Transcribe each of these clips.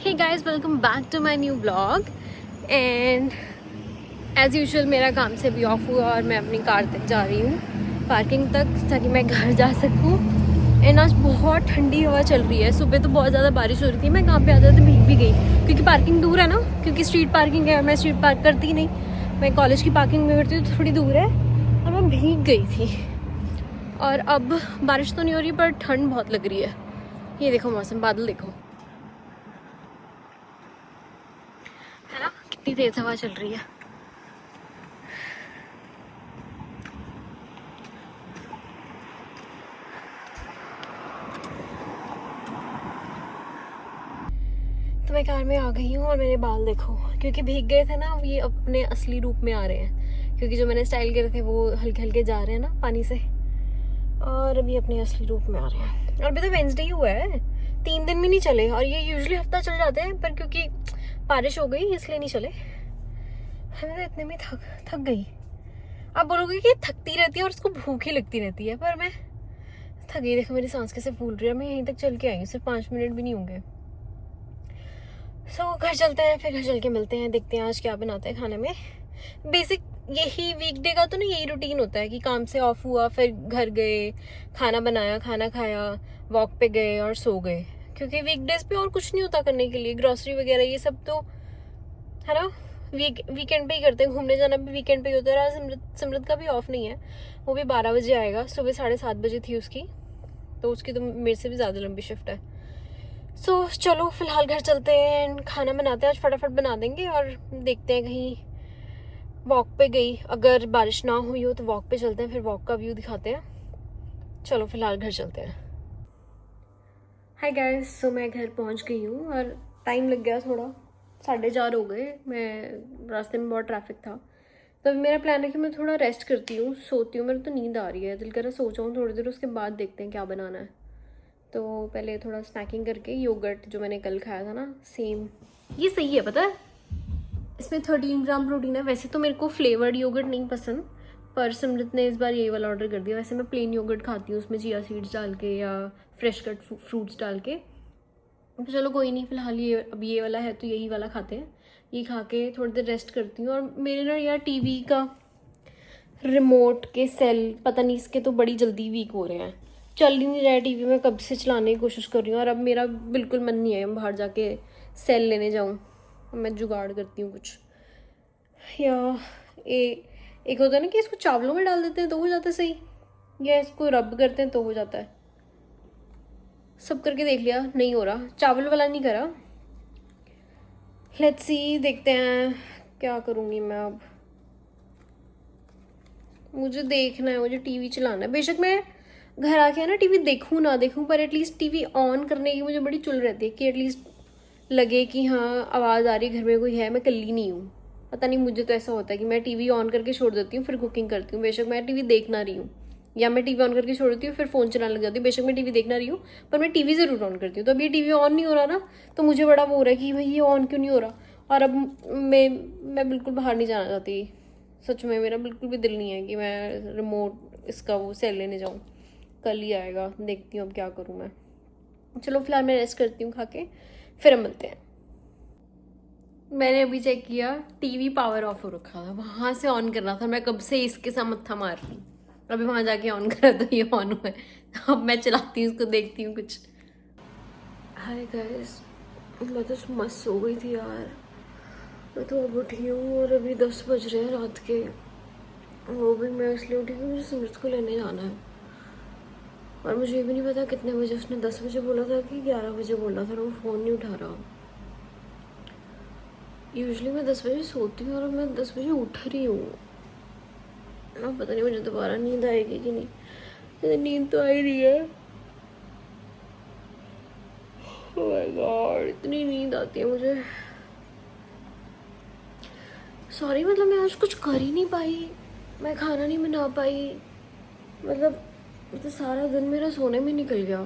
Hey guys, welcome back to my new blog. And as usual मेरा काम से भी ऑफ हुआ और मैं अपनी कार तक जा रही हूँ, पार्किंग तक, ताकि मैं घर जा सकूँ। एंड आज बहुत ठंडी हवा चल रही है। सुबह तो बहुत ज़्यादा बारिश हो रही थी, मैं कहाँ पे आते थे भीग भी गई, क्योंकि पार्किंग दूर है ना, क्योंकि स्ट्रीट पार्किंग है। मैं स्ट्रीट पार्क करती ही नहीं, मैं कॉलेज की पार्किंग में करती हूँ, तो थोड़ी दूर है, और मैं भीग गई थी। और अब बारिश तो नहीं हो रही, पर ठंड बहुत लग रही है। ये देखो मौसम, बादल देखो, है ना, कितनी तेज हवा चल रही है। तो मैं कार में आ गई हूँ और मेरे बाल देखो, क्योंकि भीग गए थे ना, ये अपने असली रूप में आ रहे हैं, क्योंकि जो मैंने स्टाइल करे थे वो हल्के हल्के जा रहे हैं ना पानी से, और अभी अपने असली रूप में आ रहे हैं। और अभी तो वेंसडे ही हुआ है, 3 दिन भी नहीं चले, और ये यूजुअली हफ्ता चल जाते हैं, पर क्योंकि बारिश हो गई इसलिए नहीं चले। मैं तो इतने में थक गई। आप बोलोगे कि थकती रहती है और उसको भूख ही लगती रहती है, पर मैं थक गई। देखो मेरी सांस कैसे फूल रही है। मैं यहीं तक चल के आई हूँ, सिर्फ 5 मिनट भी नहीं होंगे। घर चलते हैं, फिर घर चल के मिलते हैं, देखते हैं आज क्या बनाते हैं खाने में। बेसिक यही वीकडे का तो ना यही रूटीन होता है कि काम से ऑफ हुआ, फिर घर गए, खाना बनाया, खाना खाया, वॉक पे गए और सो गए, क्योंकि वीकडेज पे और कुछ नहीं होता करने के लिए। ग्रोसरी वगैरह ये सब तो है ना वीकेंड पे ही करते हैं। घूमने जाना भी वीकेंड पे ही होता है। आज सिमरत का भी ऑफ नहीं है, वो भी 12 बजे आएगा। सुबह 7:30 बजे थी उसकी, तो उसकी तो मेरे से भी ज़्यादा लंबी शिफ्ट है। चलो फिलहाल घर चलते हैं, खाना बनाते हैं। आज फटाफट बना देंगे और देखते हैं, कहीं वॉक पे गई, अगर बारिश ना हुई हो तो वॉक पे चलते हैं, फिर वॉक का व्यू दिखाते हैं। चलो फिलहाल घर चलते हैं। हाय गाइस, मैं घर पहुंच गई हूँ और टाइम लग गया थोड़ा, 4:30 हो गए। मैं रास्ते में बहुत ट्रैफिक था, तो अभी मेरा प्लान है कि मैं थोड़ा रेस्ट करती हूँ, सोती हूँ। मेरे तो नींद आ रही है, दिल कर रहा सो जाऊँ थोड़ी देर, उसके बाद देखते हैं क्या बनाना है। तो पहले थोड़ा स्नैकिंग करके, योगर्ट जो मैंने कल खाया था ना, सेम ये सही है, पता है इसमें 13 ग्राम प्रोटीन है। वैसे तो मेरे को फ्लेवर्ड योगर्ट नहीं पसंद, पर सिमरत ने इस बार यही वाला ऑर्डर कर दिया। वैसे मैं प्लेन योगर्ट खाती हूँ, उसमें चिया सीड्स डाल के या फ्रेश कट फ्रूट्स डाल के। तो चलो कोई नहीं, फिलहाल ये अब ये वाला है तो यही वाला खाते हैं। ये खा के थोड़ी देर रेस्ट करती हूँ। और मेरे ना यार टीवी का रिमोट के सेल, पता नहीं इसके तो बड़ी जल्दी वीक हो रहे हैं, चल ही नहीं रहा है टीवी में। कब से चलाने की कोशिश कर रही हूँ, और अब मेरा बिल्कुल मन नहीं है बाहर जाके सेल लेने जाऊँ। मैं जुगाड़ करती हूँ कुछ, या एक होता है ना कि इसको चावलों में डाल देते हैं तो हो जाता है सही, या इसको रब करते हैं तो हो जाता है। सब करके देख लिया, नहीं हो रहा, चावल वाला नहीं करा। लेट्स सी, देखते हैं क्या करूँगी मैं अब। मुझे देखना है, मुझे टीवी चलाना है। बेशक मैं घर आके ना टीवी देखूँ ना देखूँ, पर एटलीस्ट टीवी ऑन करने की मुझे बड़ी चुल रहती है, कि एटलीस्ट लगे कि हाँ आवाज़ आ रही है, घर में कोई है, मैं कल्ली नहीं हूँ। पता नहीं, मुझे तो ऐसा होता है कि मैं टीवी ऑन करके छोड़ देती हूँ, फिर कुकिंग करती हूँ। बेशक मैं टीवी देख ना रही हूँ, या मैं टीवी ऑन करके छोड़ देती हूँ, फिर फ़ोन चलाने लग जाती हूँ। बेशक मैं टीवी देख ना रही हूँ, पर मैं टीवी ज़रूर ऑन करती हूँ। तो अब ये टीवी ऑन नहीं हो रहा ना, तो मुझे बड़ा वो हो रहा है कि भाई ये ऑन क्यों नहीं हो रहा। और अब मैं बिल्कुल बाहर नहीं जाना चाहती। सच में मेरा बिल्कुल भी दिल नहीं है कि मैं रिमोट इसका वो सेल लेने जाऊँ। कल ही आएगा, देखती हूँ अब क्या करूँ मैं। चलो फिलहाल मैं रेस्ट करती हूँ खा के, फिर हम मिलते हैं। मैंने अभी चेक किया, टीवी पावर ऑफ हो रखा था, वहाँ से ऑन करना था। मैं कब से इसके साथ मत्था मार रही हूँ, अभी वहाँ जाके ऑन करा तो ये ऑन हुआ है। अब मैं चलाती हूँ उसको, देखती हूँ कुछ। हाय गाइस, मैं तो मस्त सो गई थी यार। मैं तो अब उठी हूँ और अभी 10 बज रहे हैं रात के। वो भी मैं इसलिए उठी कि मुझे सिमरत को लेने जाना है, और मुझे ये भी नहीं पता कितने बजे उसने, 10 बजे बोला था कि 11 बजे बोला था, और वो फ़ोन नहीं उठा रहा। यूजुअली मैं 10 बजे सोती हूँ और मैं 10 बजे उठ रही हूँ ना। पता नहीं मुझे दोबारा नींद आएगी कि नहीं, मुझे नींद तो आ ही रही है। ओह माय गॉड, इतनी नींद आती है मुझे। सॉरी, मतलब मैं आज कुछ कर ही नहीं पाई, मैं खाना नहीं बना पाई। मतलब सारा दिन मेरा सोने में निकल गया।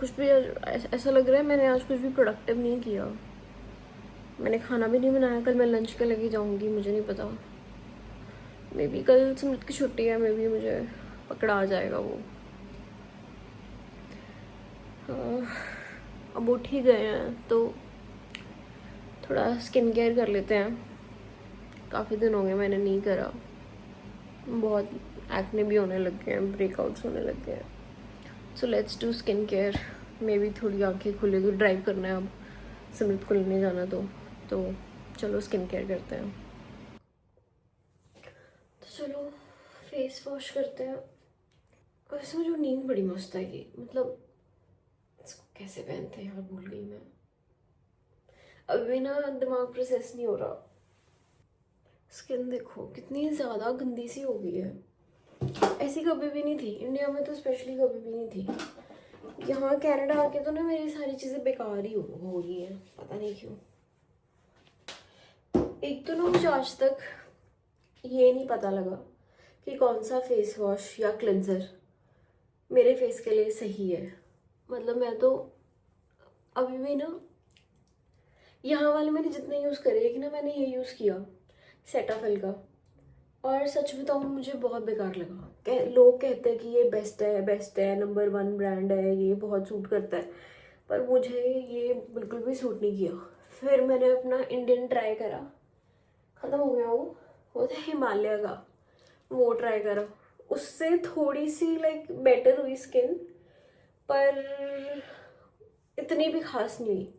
कुछ भी ऐसा लग रहा है मैंने आज कुछ भी प्रोडक्टिव नहीं किया। मैंने खाना भी नहीं बनाया, कल मैं लंच के लगी जाऊंगी, मुझे नहीं पता। मे बी कल सिमरत की छुट्टी है, मे बी मुझे पकड़ा आ जाएगा वो। अब उठ ही गए हैं तो थोड़ा स्किन केयर कर लेते हैं। काफ़ी दिन हो गए मैंने नहीं करा, बहुत एक्ने भी होने लग गए हैं, ब्रेकआउट्स होने लग गए हैं। So let's do skin care. मे भी थोड़ी आंखें खुलेगी, ड्राइव करना है अब, सिमरत को लेने जाना तो चलो स्किन केयर करते हैं। तो चलो फेस वॉश करते हैं। वैसे मुझे नींद बड़ी मस्त आएगी, मतलब इसको कैसे पहनते हैं यार, भूल गई मैं। अभी ना दिमाग प्रोसेस नहीं हो रहा। स्किन देखो कितनी ज़्यादा गंदी सी हो गई है, ऐसी कभी भी नहीं थी इंडिया में, तो स्पेशली कभी भी नहीं थी। यहाँ कनाडा आके तो ना मेरी सारी चीज़ें बेकार ही हो गई हैं, पता नहीं क्यों। एक तो ना मुझे आज तक ये नहीं पता लगा कि कौन सा फेस वॉश या क्लेंजर मेरे फेस के लिए सही है। मतलब मैं तो अभी भी ना, यहाँ वाले मैंने जितने यूज़ करे कि ना, मैंने ये यूज़ किया सेटाफिल का, और सच बताऊँ मुझे बहुत बेकार लगा। लोग कहते हैं कि ये बेस्ट है, नंबर 1 ब्रांड है, ये बहुत सूट करता है, पर मुझे ये बिल्कुल भी सूट नहीं किया। फिर मैंने अपना इंडियन ट्राई करा, ख़त्म हो गया वो था हिमालय का, वो ट्राई करा। उससे थोड़ी सी लाइक बेटर हुई स्किन, पर इतनी भी खास नहीं हुई।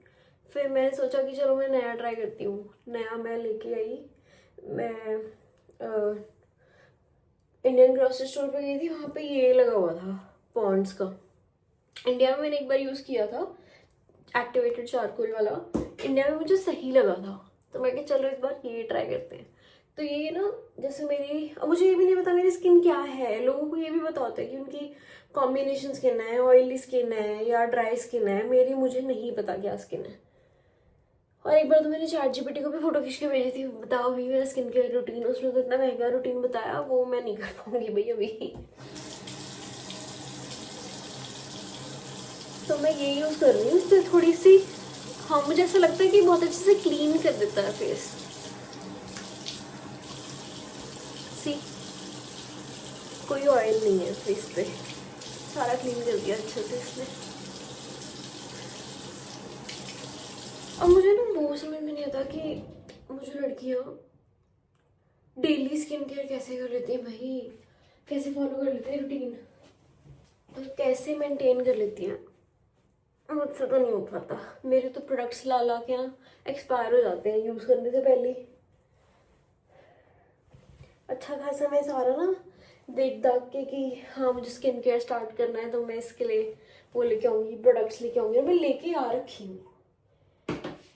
फिर मैंने सोचा कि चलो मैं नया ट्राई करती हूँ। नया मैं लेके आई, मैं इंडियन ग्रोसरी स्टोर पे गई थी, वहाँ पे ये लगा हुआ था पॉन्ड्स का। इंडिया में मैंने एक बार यूज़ किया था एक्टिवेटेड चारकोल वाला, इंडिया में मुझे सही लगा था, तो मैं कहा चलो इस बार ये ट्राई करते हैं। तो ये ना, जैसे अब मुझे ये भी नहीं पता मेरी स्किन क्या है। लोगों को ये भी पता होता है कि उनकी कॉम्बिनेशन स्किन है, ऑयली स्किन है या ड्राई स्किन है। मुझे नहीं पता क्या स्किन है। और एक बार तो मैंने चैट जीपीटी को भी फोटो खींच के भेजी थी, बताओ अभी मेरा स्किन केयर रूटीन। उसने तो इतना महंगा रूटीन बताया, वो मैं नहीं कर पाऊंगी भाई अभी। तो मैं ये यूज़ कर रही हूँ, इससे थोड़ी सी, हाँ मुझे ऐसा लगता है कि बहुत अच्छे से क्लीन कर देता है फेस। सी, कोई ऑयल नहीं है फेस पे, सारा क्लीन कर दिया अच्छे से इसने। अब मुझे ना वो समझ में नहीं आता कि मुझे लड़कियाँ डेली स्किन केयर कैसे कर लेती हैं भाई, कैसे फॉलो कर लेती हैं रूटीन, तो कैसे मेंटेन कर लेती हैं। मुझसे तो नहीं हो पाता। मेरे तो प्रोडक्ट्स ला ला के ना एक्सपायर हो जाते हैं यूज़ करने से पहले। अच्छा खासा मैं सारा ना देख दाख के कि हाँ मुझे स्किन केयर स्टार्ट करना है, तो मैं इसके लिए वो लेके आऊँगी, प्रोडक्ट्स लेके आऊँगी। और मैं लेके आ रखी हूँ,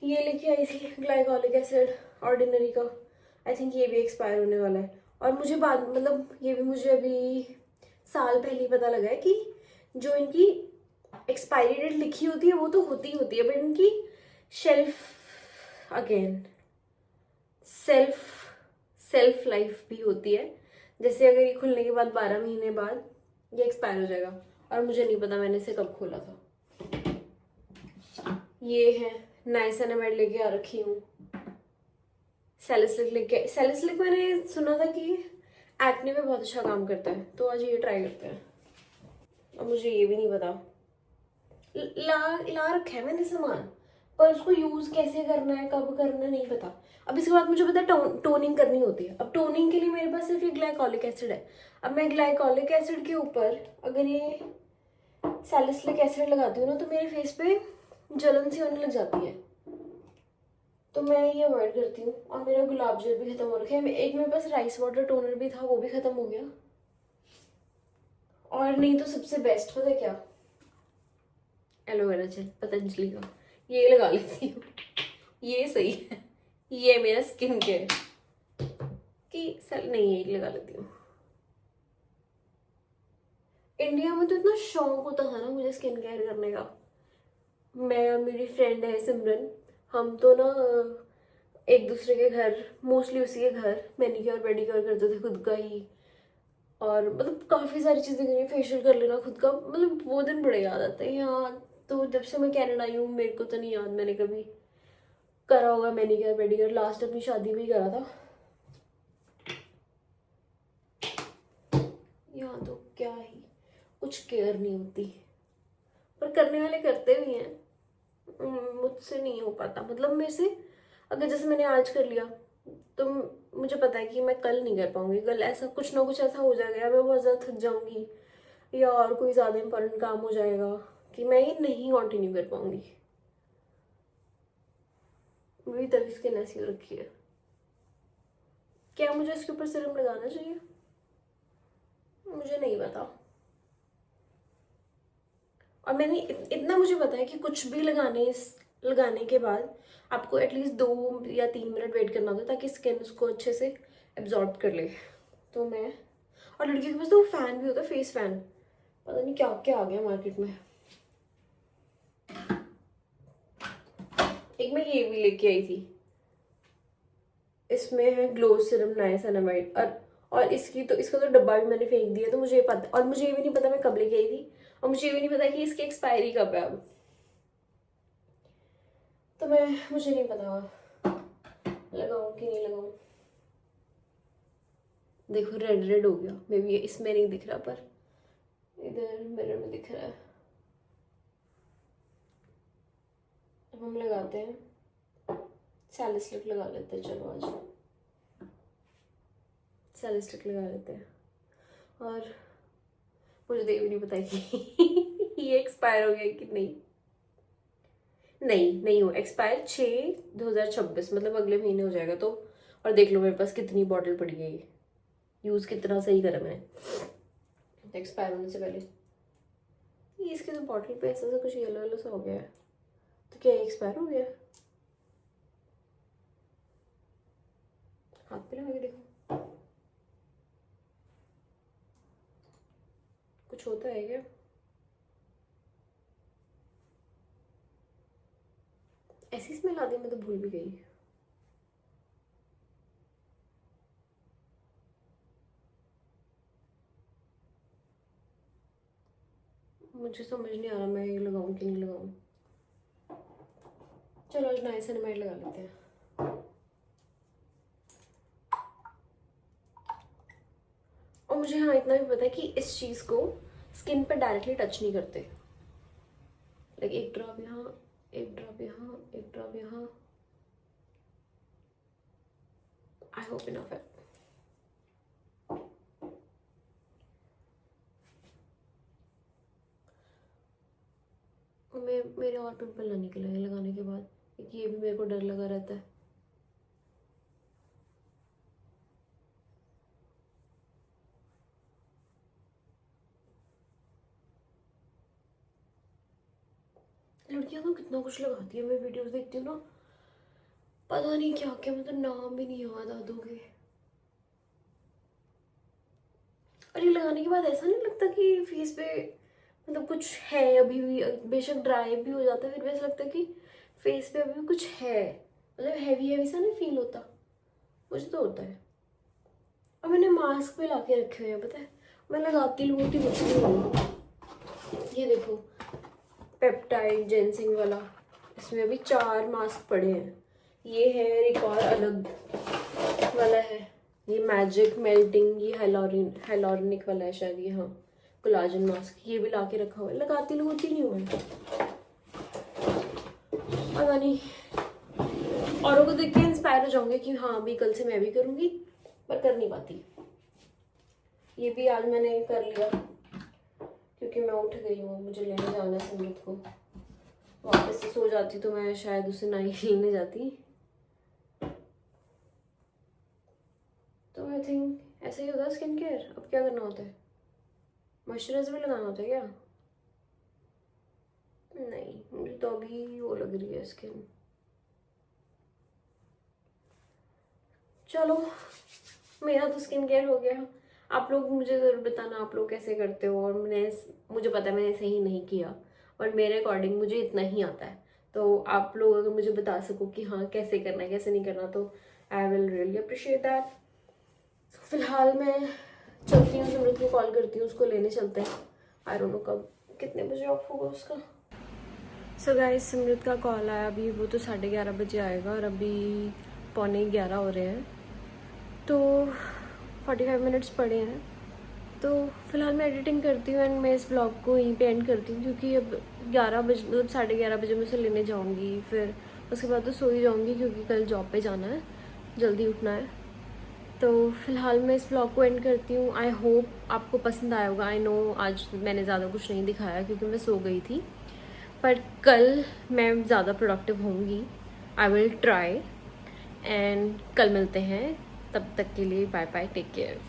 ये लेके आई थी ग्लाइकोलिक एसिड ऑर्डिनरी का, आई थिंक ये भी एक्सपायर होने वाला है। और मुझे बाद, मतलब ये भी मुझे अभी साल पहले ही पता लगा है कि जो इनकी एक्सपायरी डेट लिखी होती है वो तो होती ही होती है, बट इनकी सेल्फ सेल्फ लाइफ भी होती है। जैसे अगर ये खुलने के बाद 12 महीने बाद ये एक्सपायर हो जाएगा, और मुझे नहीं पता मैंने इसे कब खोला था। ये है नाइसिनामाइड लेके आ रखी हूँ, सैलिसिलिक मैंने सुना था कि एक्ने पे बहुत अच्छा काम करता है, तो आज ये ट्राई करते हैं। अब मुझे ये भी नहीं पता, ला रखा है मैंने सामान, पर उसको यूज कैसे करना है, कब करना है, नहीं पता। अब इसके बाद मुझे पता है टोनिंग करनी होती है। अब टोनिंग के लिए मेरे पास सिर्फ ये ग्लाइकोलिक एसिड है। अब मैं ग्लाइकोलिक एसिड के ऊपर अगर ये सैलिसिलिक एसिड लगाती हूँ ना, तो मेरे फेस पे जलन सी होने लग जाती है, तो मैं ये अवॉइड करती हूँ। और मेरा गुलाब जल भी खत्म हो रखा है। एक मेरे पास राइस वाटर टोनर भी था, वो भी खत्म हो गया। और नहीं तो सबसे बेस्ट पता है क्या, एलोवेरा जेल पतंजलि का, ये लगा लेती हूँ। ये सही है, ये मेरा स्किन केयर कि सर नहीं, यही लगा लेती हूँ। इंडिया में तो इतना शौक होता था ना मुझे स्किन केयर करने का। मैं और मेरी फ्रेंड है सिमरन, हम तो ना एक दूसरे के घर, मोस्टली उसी के घर मैनिक्योर पेडिक्योर करते थे खुद का ही। और मतलब काफ़ी सारी चीज़ें करी, फेशियल कर लेना खुद का, मतलब वो दिन बड़े याद आते हैं। यहाँ तो जब से मैं कनाडा आई हूँ मेरे को तो नहीं याद मैंने कभी करा होगा मैनिक्योर पेडिक्योर। लास्ट अपनी शादी में ही करा था। यहाँ तो क्या ही कुछ केयर नहीं होती, पर करने वाले करते भी हैं। मुझसे नहीं हो पाता, मतलब मेरे से अगर जैसे मैंने आज कर लिया तो मुझे पता है कि मैं कल नहीं कर पाऊंगी, कल ऐसा कुछ ना कुछ ऐसा हो जाएगा, या मैं बहुत ज़्यादा थक जाऊंगी या और कोई ज़्यादा इंपॉर्टेंट काम हो जाएगा कि मैं ये नहीं कंटिन्यू कर पाऊंगी। मेरी तभी स्किन ऐसी हो रखी है। क्या मुझे इसके ऊपर सीरम लगाना चाहिए? मुझे नहीं पता। और मैंने इतना मुझे पता है कि कुछ भी लगाने के बाद आपको एटलीस्ट 2 या 3 मिनट वेट करना होता है ताकि स्किन उसको अच्छे से एब्जॉर्ब कर ले। तो मैं, और लड़कियों के पास तो वो फैन भी होता है, फेस फैन, पता नहीं क्या क्या आ गया मार्केट में। एक मैं ये भी लेके आई थी, इसमें है ग्लो सीरम नाइसिनामाइड, और इसका तो डब्बा भी मैंने फेंक दिया। तो मुझे पता, और मुझे ये भी नहीं पता मैं कब लेके आई थी, और मुझे ये भी नहीं पता कि इसकी एक्सपायरी कब है अब। तो मुझे नहीं पता लगाऊं कि नहीं लगाऊं। देखो रेड रेड हो गया, मे बी इसमें नहीं दिख रहा पर इधर मिरर में दिख रहा है। अब हम लगाते हैं सैलिसिलिक, लगा लेते हैं। चलो आज सैलिसिलिक लगा लेते हैं। और मुझे तो ये भी नहीं पता कि ये एक्सपायर हो गया कि नहीं। नहीं हो एक्सपायर 6/2026, मतलब अगले महीने हो जाएगा। तो और देख लो मेरे पास कितनी बॉटल पड़ी है, ये यूज़ कितना सही करा मैंने एक्सपायर होने से पहले। ये इसके तो बॉटल पे ऐसा कुछ येलो येलो सा हो गया है, तो क्या एक्सपायर हो गया? हाथ पे लगा के देखो, कुछ होता है क्या? ऐसी स्मेल आती है, मैं तो भूल भी गई। मुझे समझ नहीं आ रहा मैं ये लगाऊं कि नहीं लगाऊं। चलो आज नाइसिनामाइड लगा लेते हैं। और मुझे हाँ इतना भी पता है कि इस चीज़ को स्किन पर डायरेक्टली टच नहीं करते। लाइक एक ड्रॉप यहाँ, एक ड्रॉप यहाँ, एक ड्रॉप यहाँ। आई होप इनफ है। मेरे और पिंपल ना निकले लगाने के बाद, क्योंकि ये भी मेरे को डर लगा रहता है। लड़कियां तो कितना कुछ लगाती है, मैं वीडियोस देखती हूँ ना, पता नहीं क्या क्या, मतलब नाम भी नहीं याद आदों के। और ये लगाने के बाद ऐसा नहीं लगता कि फेस पे मतलब कुछ है अभी भी, बेशक ड्राई भी हो जाता है फिर भी ऐसा लगता है कि फेस पे अभी भी कुछ है, मतलब हैवी हैवी सा नहीं फील होता। मुझे तो होता है। और मैंने मास्क पे लाके रखे हुए हैं, पता है मैं लगाती लूटी कुछ नहीं हूँ। ये देखो पेप्टाइड जेंसिंग वाला, इसमें अभी 4 मास्क पड़े हैं। ये है, एक और अलग वाला है, ये मैजिक मेल्टिंग, ये हाइलोरनिक वाला है शायद ये, हाँ कोलाजन मास्क, ये भी लाके रखा हुआ है। लगाती होती नहीं हूँ मैं, पता नहीं औरों को देख के इंस्पायर हो जाऊंगी कि हाँ अभी कल से मैं भी करूँगी, पर कर नहीं पाती। ये भी आज मैंने कर लिया क्योंकि मैं उठ गई हूँ, मुझे लेने जाना है सिमरत को। वापस से सो जाती तो मैं शायद उसे ना ही लेने जाती। तो आई थिंक ऐसा ही होता है स्किन केयर। अब क्या करना होता है? मॉइस्चराइजर भी लगाना होता है क्या? नहीं, मुझे तो अभी वो लग रही है स्किन। चलो मेरा तो स्किन केयर हो गया। आप लोग मुझे ज़रूर बताना आप लोग कैसे करते हो। और मुझे पता है मैंने सही नहीं किया, और मेरे अकॉर्डिंग मुझे इतना ही आता है। तो आप लोग अगर मुझे बता सको कि हाँ कैसे करना है कैसे नहीं करना, तो I will really appreciate that. फिलहाल मैं चलती हूँ, सिमरत को कॉल करती हूँ, उसको लेने चलते हैं। आई डोंट नो कब कितने बजे ऑफ होगा उसका। सो गाइस सिमरत का कॉल आया अभी, वो तो 11:30 बजे आएगा और अभी 11:15 हो रहे हैं। तो 45 मिनट्स पड़े हैं, तो फ़िलहाल मैं एडिटिंग करती हूँ एंड मैं इस ब्लॉग को यहीं पे एंड करती हूँ, क्योंकि अब 11 बजे मतलब 11:30 बजे मैं उसे लेने जाऊँगी, फिर उसके बाद तो सो ही जाऊँगी क्योंकि कल जॉब पे जाना है, जल्दी उठना है। तो फ़िलहाल मैं इस ब्लॉग को एंड करती हूँ। आई होप आपको पसंद आया होगा। आई नो आज मैंने ज़्यादा कुछ नहीं दिखाया क्योंकि मैं सो गई थी, पर कल मैं ज़्यादा प्रोडक्टिव होंगी। आई विल ट्राई, एंड कल मिलते हैं। तब तक के लिए बाय बाय, टेक केयर।